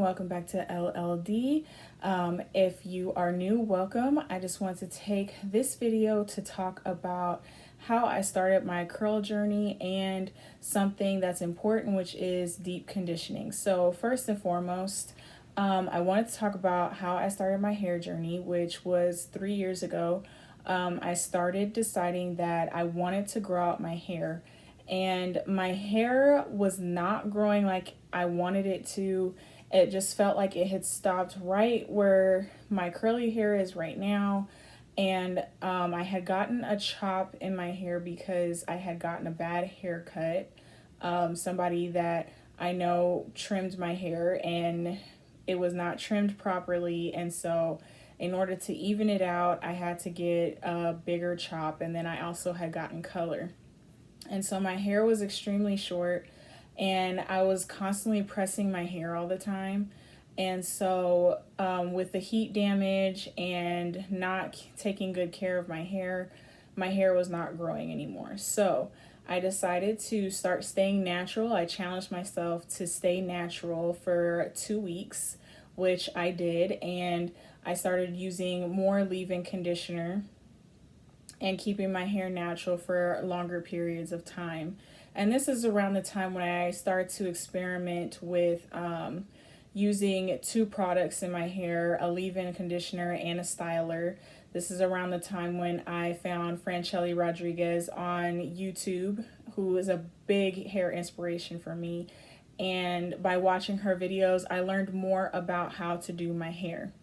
welcome back to LLD. If you are new, welcome. I just want to take this video to talk about how I started my curl journey and something that's important, which is deep conditioning. So first and foremost, I wanted to talk about how I started my hair journey, which was 3 years ago. I started deciding that I wanted to grow out my hair, and my hair was not growing like I wanted it to. It just felt like it had stopped right where my curly hair is right now. And I had gotten a chop in my hair because I had gotten a bad haircut. Somebody that I know trimmed my hair and it was not trimmed properly. And so in order to even it out, I had to get a bigger chop. And then I also had gotten color. And so my hair was extremely short and I was constantly pressing my hair all the time. And so with the heat damage and not taking good care of my hair was not growing anymore. So I decided to start staying natural. I challenged myself to stay natural for 2 weeks, which I did. And I started using more leave-in conditioner and keeping my hair natural for longer periods of time. And this is around the time when I started to experiment with using 2 products in my hair, a leave-in conditioner and a styler. This is around the time when I found Franchelle Rodriguez on YouTube, who is a big hair inspiration for me. And by watching her videos, I learned more about how to do my hair.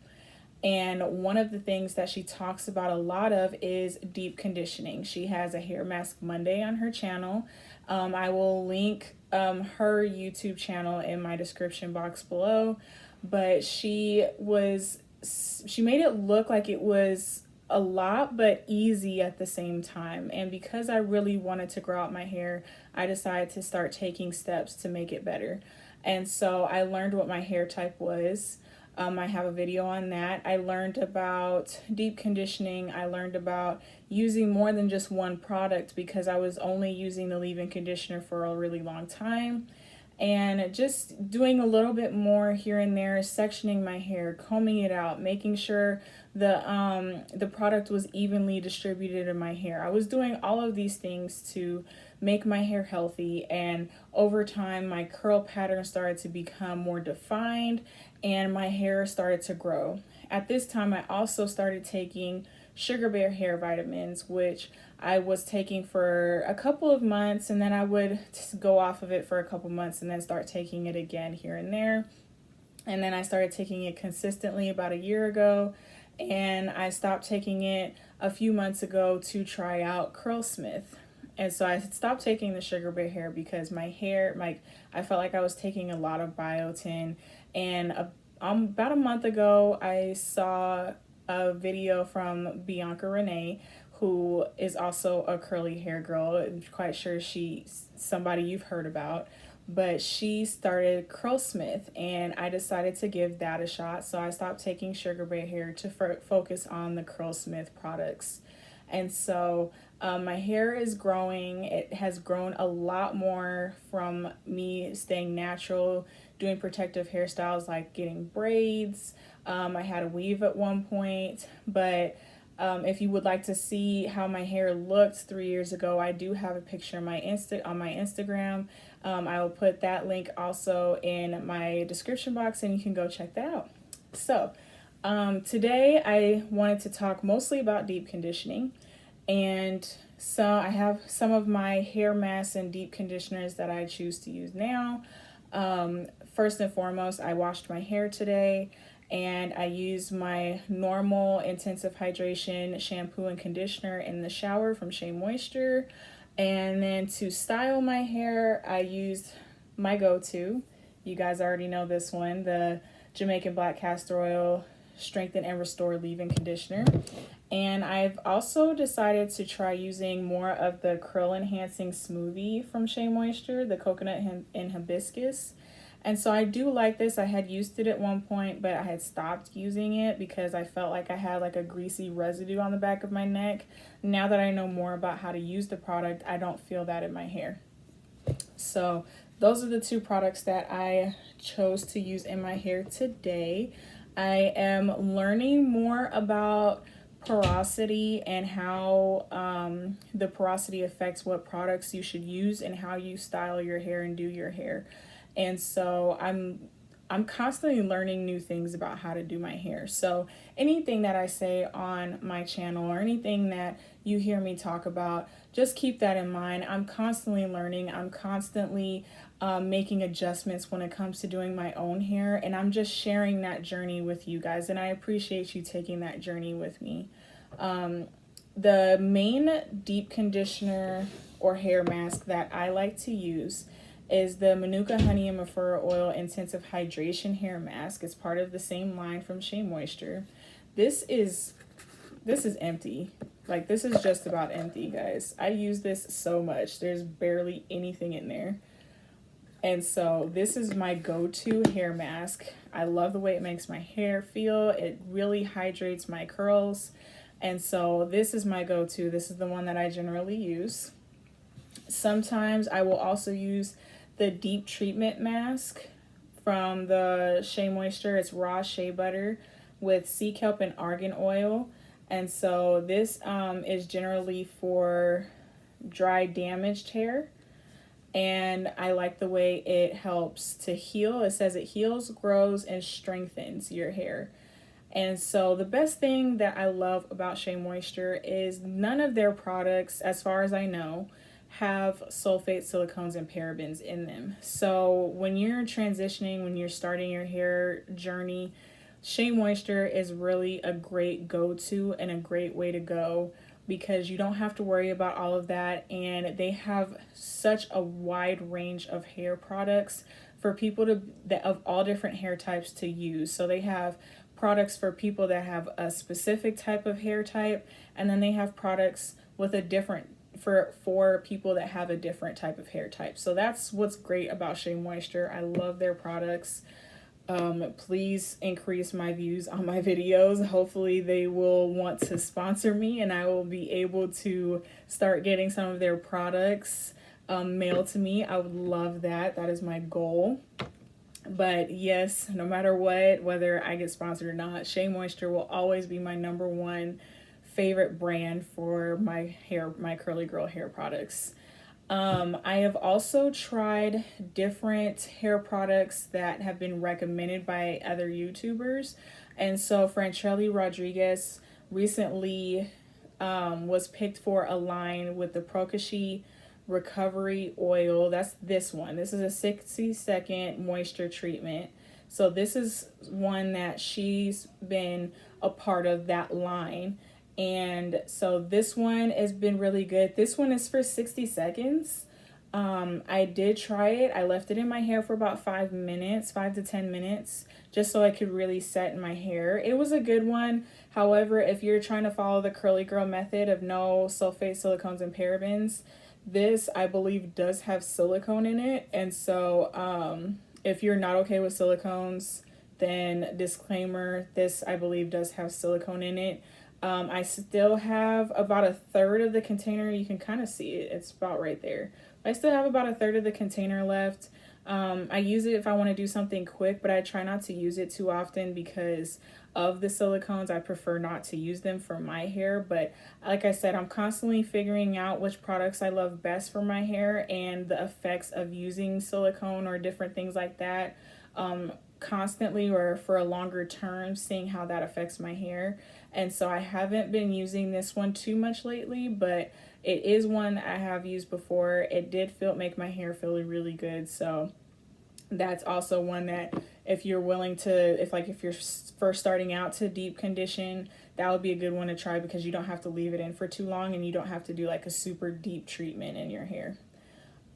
And one of the things that she talks about a lot of is deep conditioning. She has a Hair Mask Monday on her channel. I will link her YouTube channel in my description box below. But she made it look like it was a lot but easy at the same time. And because I really wanted to grow out my hair, I decided to start taking steps to make it better. And so I learned what my hair type was. I have a video on that. I learned about deep conditioning. I learned about using more than just one product because I was only using the leave-in conditioner for a really long time. And just doing a little bit more here and there, sectioning my hair, combing it out, making sure the product was evenly distributed in my hair. I was doing all of these things to make my hair healthy, and over time my curl pattern started to become more defined and my hair started to grow. At this time I also started taking Sugar Bear hair vitamins, which I was taking for a couple of months, and then I would just go off of it for a couple months and then start taking it again here and there. And then I started taking it consistently about a year ago, and I stopped taking it a few months ago to try out Curlsmith. And so I stopped taking the Sugar Bear hair because my hair, I felt like I was taking a lot of biotin. And about a month ago, I saw a video from Bianca Renee, who is also a curly hair girl. I'm quite sure she's somebody you've heard about. But she started Curlsmith, and I decided to give that a shot. So I stopped taking Sugar Bear hair to focus on the Curlsmith products. And so my hair is growing. It has grown a lot more from me staying natural, doing protective hairstyles like getting braids. I had a weave at one point, but if you would like to see how my hair looked 3 years ago, I do have a picture on my Instagram. I will put that link also in my description box, and you can go check that out. So today I wanted to talk mostly about deep conditioning. And so I have some of my hair masks and deep conditioners that I choose to use now. First and foremost, I washed my hair today, and I used my normal intensive hydration shampoo and conditioner in the shower from Shea Moisture. And then to style my hair, I used my go-to. You guys already know this one, the Jamaican Black Castor Oil Strengthen and Restore Leave-In Conditioner. And I've also decided to try using more of the Curl Enhancing Smoothie from Shea Moisture, the coconut and hibiscus. And so I do like this. I had used it at one point, but I had stopped using it because I felt like I had like a greasy residue on the back of my neck. Now that I know more about how to use the product, I don't feel that in my hair. So those are the two products that I chose to use in my hair today. I am learning more about porosity and how the porosity affects what products you should use and how you style your hair and do your hair. And so I'm constantly learning new things about how to do my hair. So anything that I say on my channel or anything that you hear me talk about, just keep that in mind. I'm constantly learning. I'm constantly making adjustments when it comes to doing my own hair. And I'm just sharing that journey with you guys. And I appreciate you taking that journey with me. The main deep conditioner or hair mask that I like to use is the Manuka Honey and Mafura Oil Intensive Hydration Hair Mask. It's part of the same line from Shea Moisture. This is empty. Like, this is just about empty, guys. I use this so much. There's barely anything in there. And so this is my go-to hair mask. I love the way it makes my hair feel. It really hydrates my curls. And so this is my go-to. This is the one that I generally use. Sometimes I will also use the deep treatment mask from the Shea Moisture. It's raw shea butter with sea kelp and argan oil. And so this is generally for dry, damaged hair. And I like the way it helps to heal. It says it heals, grows, and strengthens your hair. And so the best thing that I love about Shea Moisture is none of their products, as far as I know, have sulfate, silicones, and parabens in them. So when you're transitioning, when you're starting your hair journey, Shea Moisture is really a great go-to and a great way to go, because you don't have to worry about all of that. And they have such a wide range of hair products for people of all different hair types to use. So they have products for people that have a specific type of hair type, and then they have products with a different for people that have a different type of hair type. So that's what's great about Shea Moisture. I love their products. Please increase my views on my videos. Hopefully they will want to sponsor me and I will be able to start getting some of their products mailed to me. I would love that. That is my goal. But yes, no matter what, whether I get sponsored or not, Shea Moisture will always be my number one favorite brand for my hair, my curly girl hair products. I have also tried different hair products that have been recommended by other YouTubers. And so Franchelle Rodriguez recently was picked for a line with the Prokashi Recovery Oil. That's this one. This is a 60-second moisture treatment. So this is one that she's been a part of that line. And so this one has been really good. This one is for 60 seconds. I did try it. I left it in my hair for about 5 minutes, 5 to 10 minutes, just so I could really set in my hair. It was a good one. However, if you're trying to follow the curly girl method of no sulfate, silicones, and parabens, this, I believe, does have silicone in it. And so if you're not okay with silicones, then disclaimer, this, I believe, does have silicone in it. I still have about a third of the container. You can kind of see it. It's about right there. I still have about a third of the container left. I use it if I want to do something quick, but I try not to use it too often because of the silicones. I prefer not to use them for my hair. But like I said, I'm constantly figuring out which products I love best for my hair and the effects of using silicone or different things like that. Constantly or for a longer term, seeing how that affects my hair. And so I haven't been using this one too much lately, but it is one I have used before. It did make my hair feel really good. So that's also one that if you're willing to, if you're first starting out to deep condition, that would be a good one to try, because you don't have to leave it in for too long and you don't have to do like a super deep treatment in your hair.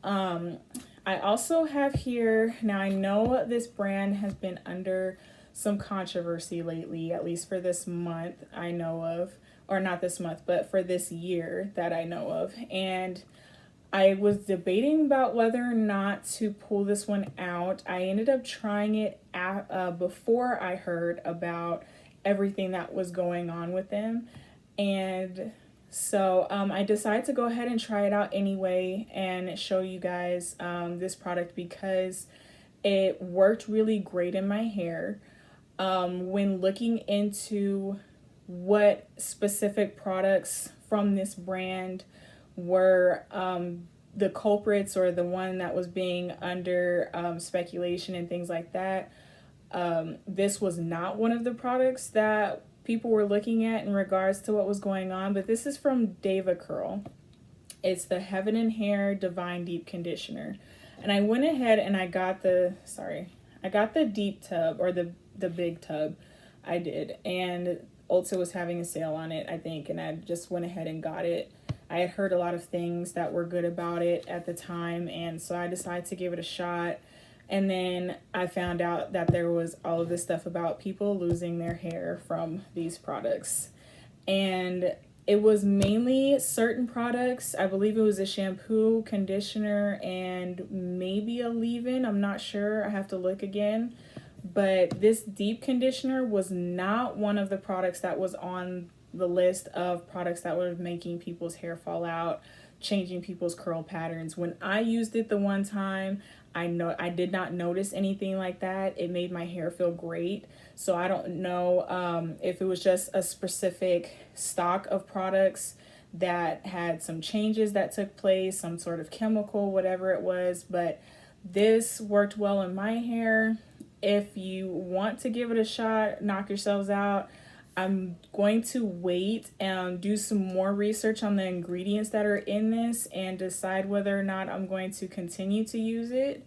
I also have here, now I know this brand has been under some controversy lately, at least for this month I know of, or not this month, but for this year that I know of. And I was debating about whether or not to pull this one out. I ended up trying it before I heard about everything that was going on with them. And So I decided to go ahead and try it out anyway and show you guys this product because it worked really great in my hair. When looking into what specific products from this brand were the culprits or the one that was being under speculation and things like that, this was not one of the products that people were looking at in regards to what was going on, but this is from DevaCurl. It's the Heaven and Hair Divine Deep Conditioner. And I went ahead and I got the deep tub, or the big tub. I did. And Ulta was having a sale on it, I think, and I just went ahead and got it. I had heard a lot of things that were good about it at the time, and so I decided to give it a shot. And then I found out that there was all of this stuff about people losing their hair from these products. And it was mainly certain products. I believe it was a shampoo, conditioner, and maybe a leave-in. I'm not sure. I have to look again. But this deep conditioner was not one of the products that was on the list of products that were making people's hair fall out, changing people's curl patterns. When I used it the one time, I did not notice anything like that. It made my hair feel great. So I don't know if it was just a specific stock of products that had some changes that took place, some sort of chemical, whatever it was, but this worked well in my hair. If you want to give it a shot, knock yourselves out. I'm going to wait and do some more research on the ingredients that are in this and decide whether or not I'm going to continue to use it.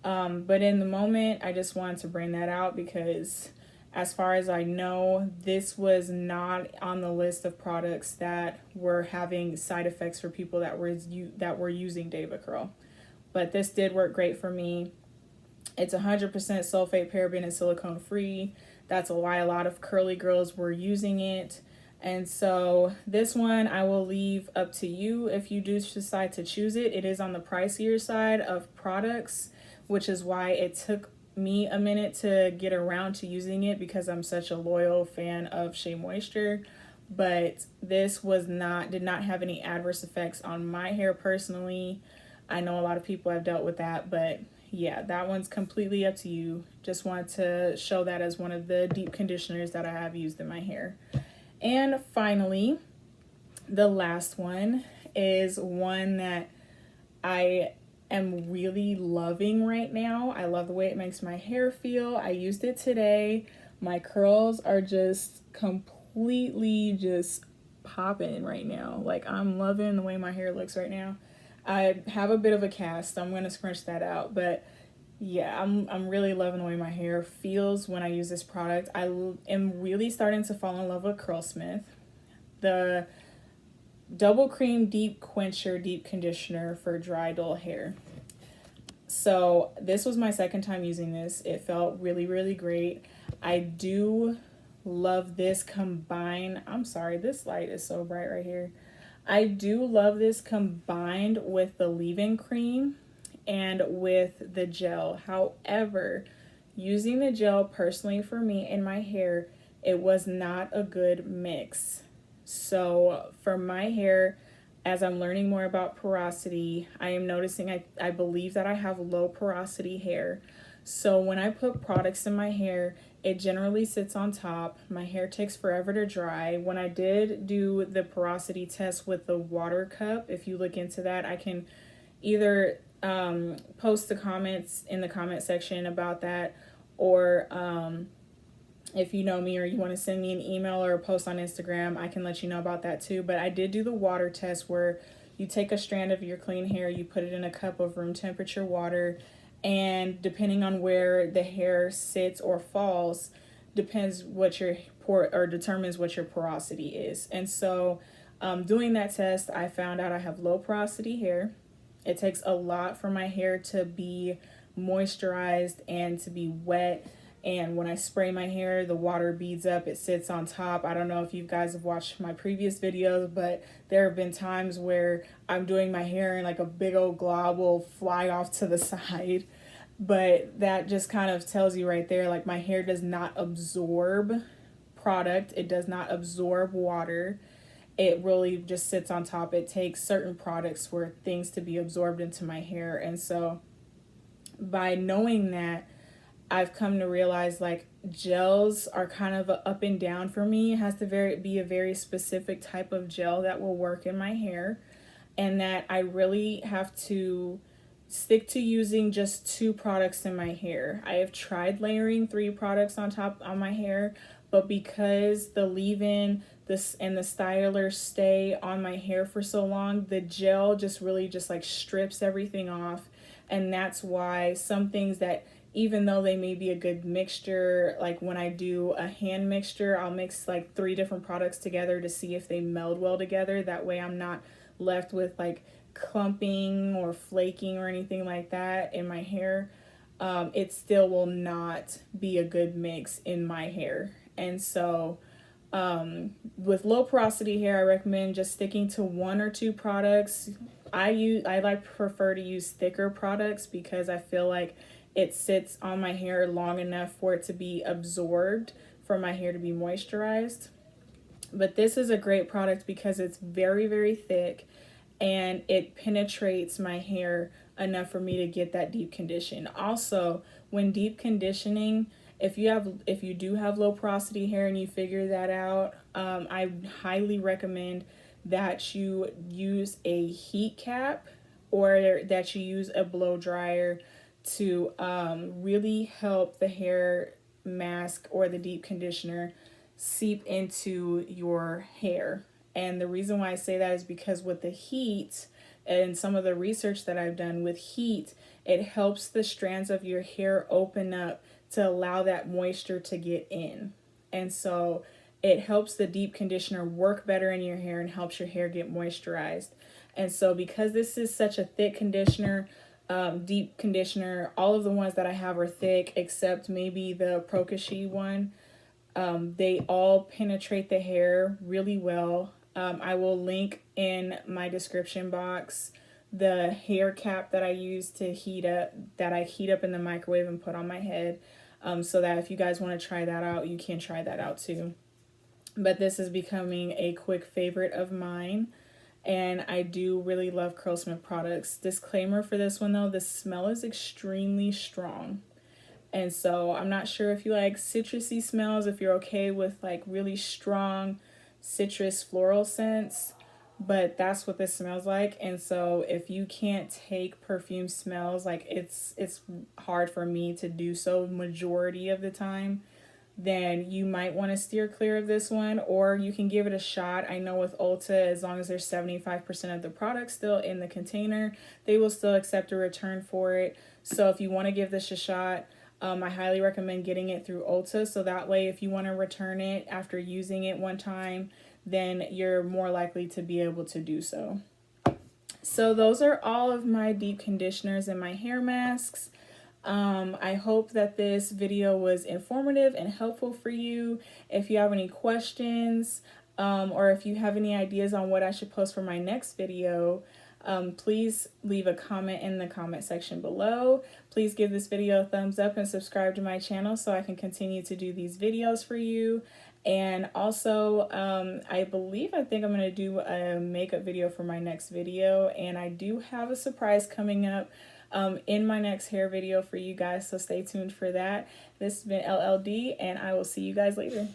But in the moment, I just wanted to bring that out because as far as I know, this was not on the list of products that were having side effects for people that were using DevaCurl. But this did work great for me. It's 100% sulfate, paraben, and silicone free. That's why a lot of curly girls were using it. And so this one I will leave up to you if you do decide to choose it. It is on the pricier side of products, which is why it took me a minute to get around to using it because I'm such a loyal fan of Shea Moisture. But this did not have any adverse effects on my hair personally. I know a lot of people have dealt with that, but yeah, that one's completely up to you. Just want to show that as one of the deep conditioners that I have used in my hair. And finally, the last one is one that I am really loving right now. I love the way it makes my hair feel. I used it today. My curls are just completely just popping right now. Like, I'm loving the way my hair looks right now. I have a bit of a cast, so I'm going to scrunch that out, but yeah, I'm really loving the way my hair feels when I use this product. I am really starting to fall in love with Curlsmith. The Double Cream Deep Quencher Deep Conditioner for dry, dull hair. So this was my second time using this. It felt really, really great. I do love this combined. I'm sorry, this light is so bright right here. I do love this combined with the leave-in cream and with the gel. However, using the gel personally for me in my hair, it was not a good mix. So for my hair, as I'm learning more about porosity, I am noticing I believe that I have low porosity hair. So when I put products in my hair, it generally sits on top. My hair takes forever to dry. When I did do the porosity test with the water cup, if you look into that, I can either post the comments in the comment section about that, or if you know me or you want to send me an email or a post on Instagram, I can let you know about that too. But I did do the water test where you take a strand of your clean hair, you put it in a cup of room temperature water, and depending on where the hair sits or falls, determines what your porosity is. And so doing that test, I found out I have low porosity hair. It takes a lot for my hair to be moisturized and to be wet. And when I spray my hair, the water beads up, it sits on top. I don't know if you guys have watched my previous videos, but there have been times where I'm doing my hair and like a big old glob will fly off to the side. But that just kind of tells you right there, like, my hair does not absorb product. It does not absorb water. it really just sits on top. It takes certain products for things to be absorbed into my hair. And so by knowing that, I've come to realize like gels are kind of a up and down for me. It has to be a very specific type of gel that will work in my hair, and that I really have to stick to using just 2 products in my hair. I have tried layering 3 products on my hair, but because the leave-in this and the styler stay on my hair for so long, the gel just really just like strips everything off. And that's why some things that, even though they may be a good mixture, like when I do a hand mixture, I'll mix like 3 different products together to see if they meld well together. That way I'm not left with like clumping or flaking or anything like that in my hair. It still will not be a good mix in my hair. And so with low porosity hair, I recommend just sticking to 1 or 2 products. I prefer to use thicker products because I feel like it sits on my hair long enough for it to be absorbed, for my hair to be moisturized. But this is a great product because it's very, very thick and it penetrates my hair enough for me to get that deep condition. Also, when deep conditioning, if you do have low porosity hair and you figure that out, I highly recommend that you use a heat cap or that you use a blow dryer to really help the hair mask or the deep conditioner seep into your hair. And the reason why I say that is because with the heat and some of the research that I've done with heat, it helps the strands of your hair open up to allow that moisture to get in. And so it helps the deep conditioner work better in your hair and helps your hair get moisturized. And so because this is such a thick conditioner, deep conditioner, all of the ones that I have are thick except maybe the Prokashi one. They all penetrate the hair really well. I will link in my description box the hair cap that I use to heat up, that I heat up in the microwave and put on my head, so that if you guys want to try that out, you can try that out too. But this is becoming a quick favorite of mine, and I do really love Curlsmith products. Disclaimer for this one though, the smell is extremely strong. And so I'm not sure if you like citrusy smells, if you're okay with like really strong citrus floral scents, but that's what this smells like. And so if you can't take perfume smells, like it's hard for me to do so majority of the time, then you might want to steer clear of this one, or you can give it a shot. I know with Ulta, as long as there's 75% of the product still in the container, they will still accept a return for it. So if you want to give this a shot, I highly recommend getting it through Ulta, so that way if you want to return it after using it one time, then you're more likely to be able to do so. So those are all of my deep conditioners and my hair masks. I hope that this video was informative and helpful for you. If you have any questions, or if you have any ideas on what I should post for my next video, please leave a comment in the comment section below. Please give this video a thumbs up and subscribe to my channel so I can continue to do these videos for you. And also, I think I'm going to do a makeup video for my next video, and I do have a surprise coming up in my next hair video for you guys, so stay tuned for that. This has been LLD, and I will see you guys later.